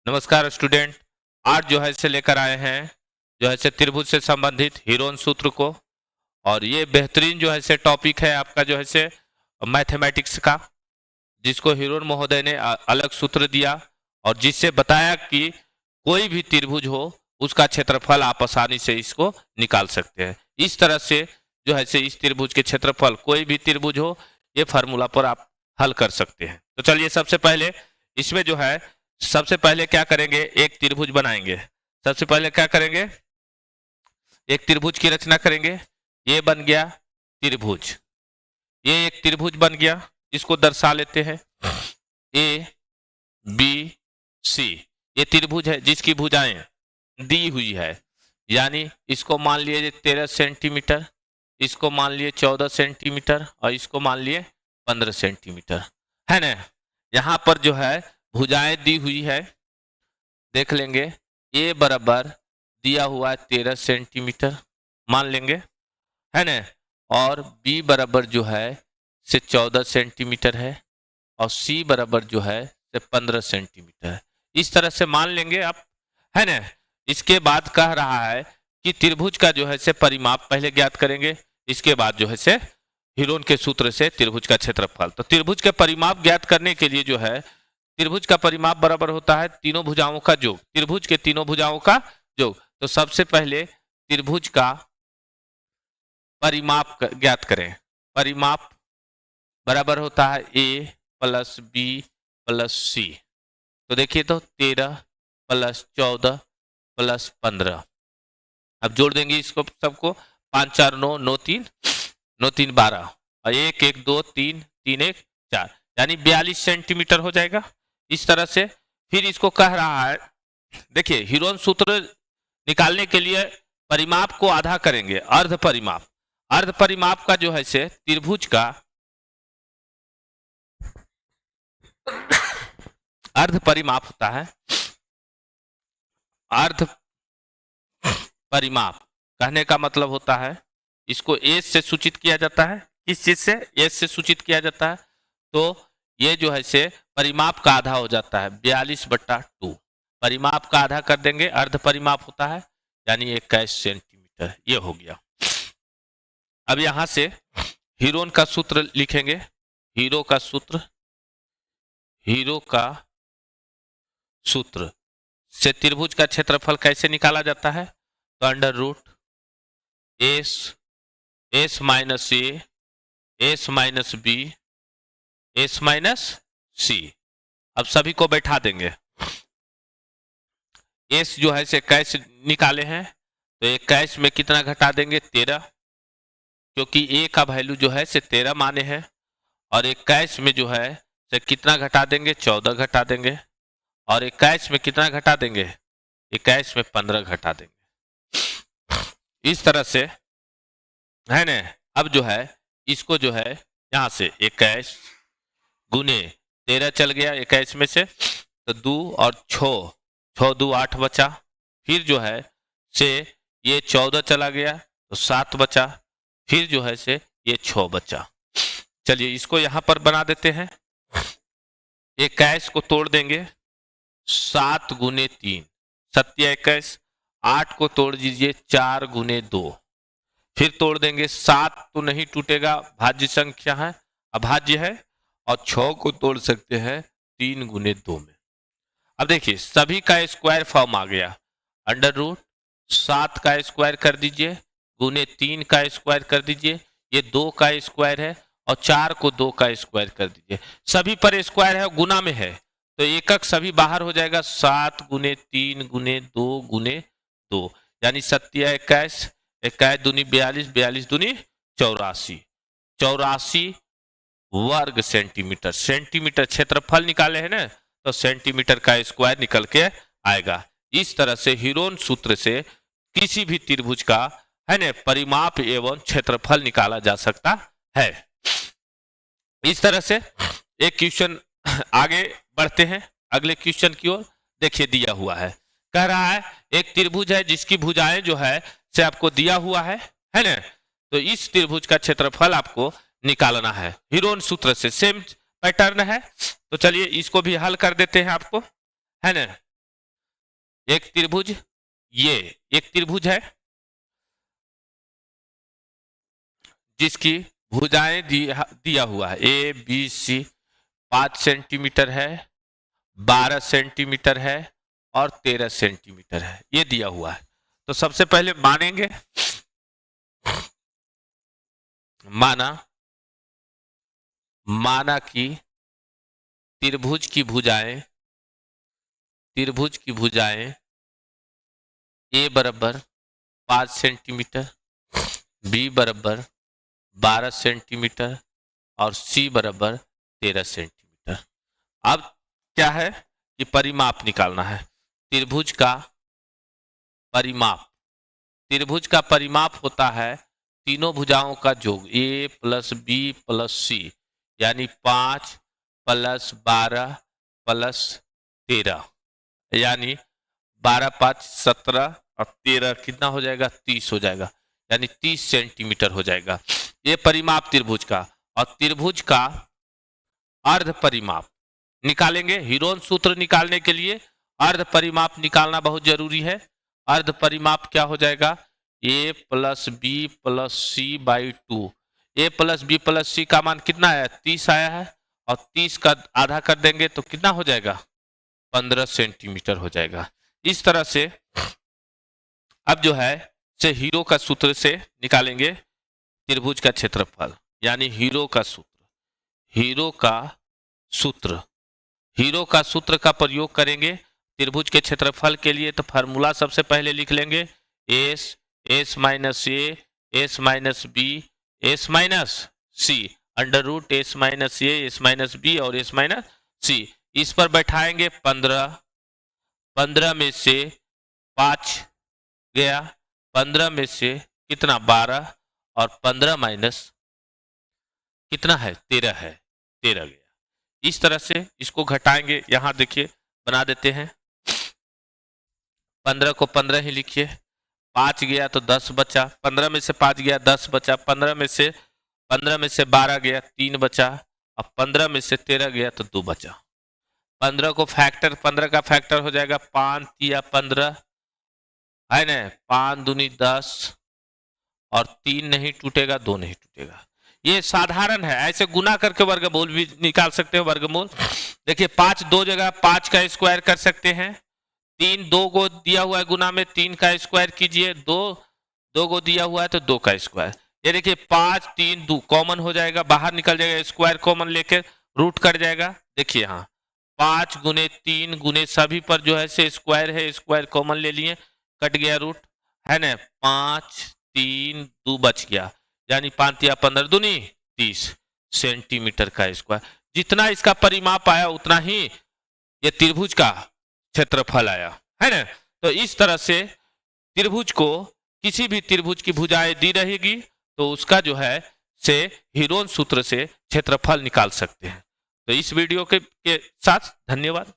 नमस्कार स्टूडेंट। आज जो है से लेकर आए हैं जो है से त्रिभुज से संबंधित हीरोन सूत्र को। और ये बेहतरीन जो है से टॉपिक है आपका जो है से मैथमेटिक्स का, जिसको हीरोन महोदय ने अलग सूत्र दिया और जिससे बताया कि कोई भी त्रिभुज हो उसका क्षेत्रफल आप आसानी से इसको निकाल सकते हैं। इस तरह से जो है से इस त्रिभुज के क्षेत्रफल कोई भी त्रिभुज हो ये फार्मूला पर आप हल कर सकते हैं। तो चलिए सबसे पहले इसमें जो है सबसे पहले क्या करेंगे, एक त्रिभुज बनाएंगे। सबसे पहले क्या करेंगे, एक त्रिभुज की रचना करेंगे। ये बन गया त्रिभुज, ये एक त्रिभुज बन गया। इसको दर्शा लेते हैं ए बी सी। ये त्रिभुज है जिसकी भुजाएं दी हुई है, यानी इसको मान लिए 13 सेंटीमीटर, इसको मान लिए 14 सेंटीमीटर और इसको मान लिए 15 सेंटीमीटर, है ना। यहाँ पर जो है भुजाएं दी हुई है, देख लेंगे। ए बराबर दिया हुआ है 13 सेंटीमीटर मान लेंगे, है ना। और बी बराबर जो है से 14 सेंटीमीटर है और सी बराबर जो है से 15 सेंटीमीटर है। इस तरह से मान लेंगे आप, है ना। इसके बाद कह रहा है कि त्रिभुज का जो है से परिमाप पहले ज्ञात करेंगे, इसके बाद जो है से हीरोन के सूत्र से त्रिभुज का क्षेत्रफल। तो त्रिभुज के परिमाप ज्ञात करने के लिए जो है त्रिभुज का परिमाप बराबर होता है तीनों भुजाओं का योग, त्रिभुज के तीनों भुजाओं का योग। तो सबसे पहले त्रिभुज का परिमाप ज्ञात करें। परिमाप बराबर होता है ए प्लस बी प्लस सी। तो देखिए तो 13 प्लस 14 प्लस 15, अब जोड़ देंगे इसको सबको। 5 4 9, 9 3, 9 3 12 और 1 1 2 3 3 1 4, यानी 42 सेंटीमीटर हो जाएगा। इस तरह से फिर इसको कह रहा है, देखिए हीरोन सूत्र निकालने के लिए परिमाप को आधा करेंगे, अर्ध परिमाप। अर्ध परिमाप का जो है से त्रिभुज का अर्ध परिमाप होता है। अर्ध परिमाप कहने का मतलब होता है इसको एस से सूचित किया जाता है। किस चीज से? एस से सूचित किया जाता है। तो ये जो है से परिमाप का आधा हो जाता है 42/2। परिमाप का आधा कर देंगे, अर्ध परिमाप होता है, यानी 21 सेंटीमीटर। ये हो गया। अब यहां से हीरोन का सूत्र लिखेंगे। हीरो का सूत्र, हीरो का सूत्र से त्रिभुज का क्षेत्रफल कैसे निकाला जाता है? तो under root s, s minus a, s minus b, s minus c. अब सभी को बैठा देंगे। एस जो है से 21 निकाले हैं, तो 21 में कितना घटा देंगे? 13, क्योंकि ए का वैल्यू जो है से 13 माने हैं। और 21 में जो है से कितना घटा देंगे? 14 घटा देंगे। और 21 में कितना घटा देंगे? 21 में 15 घटा देंगे। इस तरह से, है ना। अब जो है इसको जो है यहां से 21 गुने 13 चल गया 21 में से, तो 2 और 6, 6 2 8 बचा। फिर जो है से ये 14 चला गया तो 7 बचा। फिर जो है से ये 6 बचा। चलिए इसको यहां पर बना देते हैं। 21 को तोड़ देंगे, 7 गुने 3 7 21। 8 को तोड़ दीजिए, 4 गुने 2। फिर तोड़ देंगे, 7 तो नहीं टूटेगा, भाज्य संख्या है, अभाज्य है। और 6 को तोड़ सकते हैं 3 गुने 2 में। अब देखिए सभी का स्क्वायर फॉर्म आ गया। अंडर रूट 7 का स्क्वायर कर दीजिए, गुने 3 का स्क्वायर कर दीजिए, ये 2 का स्क्वायर है, और 4 को 2 का स्क्वायर कर दीजिए। सभी पर स्क्वायर है, गुना में है, तो एकक सभी बाहर हो जाएगा। 7 गुने 3 गुने 2 गुने 2, यानी 7 21, 21 दूनी 42, 42 दूनी 84, 84 वर्ग सेंटीमीटर। सेंटीमीटर क्षेत्रफल निकाले हैं ना, तो सेंटीमीटर का स्क्वायर निकल के आएगा। इस तरह से हीरोन सूत्र से किसी भी त्रिभुज का, है ना, परिमाप एवं क्षेत्रफल निकाला जा सकता है। इस तरह से एक क्वेश्चन आगे बढ़ते हैं अगले क्वेश्चन की ओर। देखिए दिया हुआ है, कह रहा है एक त्रिभुज है जिसकी भुजाएं जो है से आपको दिया हुआ है ना। तो इस त्रिभुज का क्षेत्रफल आपको निकालना है हीरोन सूत्र से। सेम पैटर्न है, तो चलिए इसको भी हल कर देते हैं आपको, है ना। एक त्रिभुज, ये एक त्रिभुज है जिसकी भुजाएं दिया हुआ है, ए बी सी, 5 सेंटीमीटर है, 12 सेंटीमीटर है और 13 सेंटीमीटर है, ये दिया हुआ है। तो सबसे पहले मानेंगे, माना कि त्रिभुज की भुजाएं ए बराबर 5 सेंटीमीटर, बी बराबर 12 सेंटीमीटर और सी बराबर 13 सेंटीमीटर। अब क्या है कि परिमाप निकालना है, त्रिभुज का परिमाप होता है तीनों भुजाओं का योग, ए प्लस बी प्लस सी, यानी 5 प्लस 12 प्लस 13, यानी 12 5 17 और 13 कितना हो जाएगा, 30 हो जाएगा, यानी 30 सेंटीमीटर हो जाएगा। ये परिमाप त्रिभुज का। और त्रिभुज का अर्ध परिमाप निकालेंगे। हीरोन सूत्र निकालने के लिए अर्ध परिमाप निकालना बहुत जरूरी है। अर्ध परिमाप क्या हो जाएगा, a plus b plus c by 2। A plus b plus c का मान कितना है, 30 आया है, और 30 का आधा कर देंगे तो कितना हो जाएगा, 15 सेंटीमीटर हो जाएगा। इस तरह से अब जो है से हीरो का सूत्र से निकालेंगे त्रिभुज का क्षेत्रफल, यानी हीरो का सूत्र का प्रयोग करेंगे त्रिभुज के क्षेत्रफल के लिए। तो फार्मूला सबसे पहले लिख लेंगे, s minus a, s minus b, s minus c, under root s minus a, s minus b और एस माइनस सी। इस पर बैठाएंगे 15 में से 5 गया, 15 में से कितना 12 और 15 माइनस कितना है 13 है, 13 गया। इस तरह से इसको घटाएंगे। यहां देखिए बना देते हैं, 15 को 15 ही लिखिए, 5 गया तो 10 बचा, 15 में से 5 गया 10 बचा, 15 में से 12 गया 3 बचा, अब 15 में से 13 गया तो 2 बचा। 15 को फैक्टर, 15 का फैक्टर हो जाएगा 5 या 15 है ना, 5 दूनी 10 और 3 नहीं टूटेगा, 2 नहीं टूटेगा। ये साधारण है, ऐसे गुना करके वर्गमूल भी निकाल सकते हो। वर्गमूल देखिए 5 दो जगह 5 का स्क्वायर कर सकते हैं, 3 2 को दिया हुआ है गुना में, 3 का स्क्वायर कीजिए, 2 को दिया हुआ है तो 2 का स्क्वायर। ये देखिए 5 3 2 कॉमन हो जाएगा, बाहर निकल जाएगा, स्क्वायर कॉमन लेकर रूट कट जाएगा। देखिए यहाँ 5 गुने 3 गुने सभी पर जो है से स्क्वायर है, स्क्वायर कॉमन ले लिए, कट गया रूट है ना, 5 3 2 बच गया, यानी 5 या 15 दूनी 30 सेंटीमीटर का स्क्वायर। जितना इसका परिमाप आया उतना ही ये त्रिभुज का क्षेत्रफल आया है ना। तो इस तरह से त्रिभुज को, किसी भी त्रिभुज की भुजाएं दी रहेगी तो उसका जो है से हीरोन सूत्र से क्षेत्रफल निकाल सकते हैं। तो इस वीडियो के साथ धन्यवाद।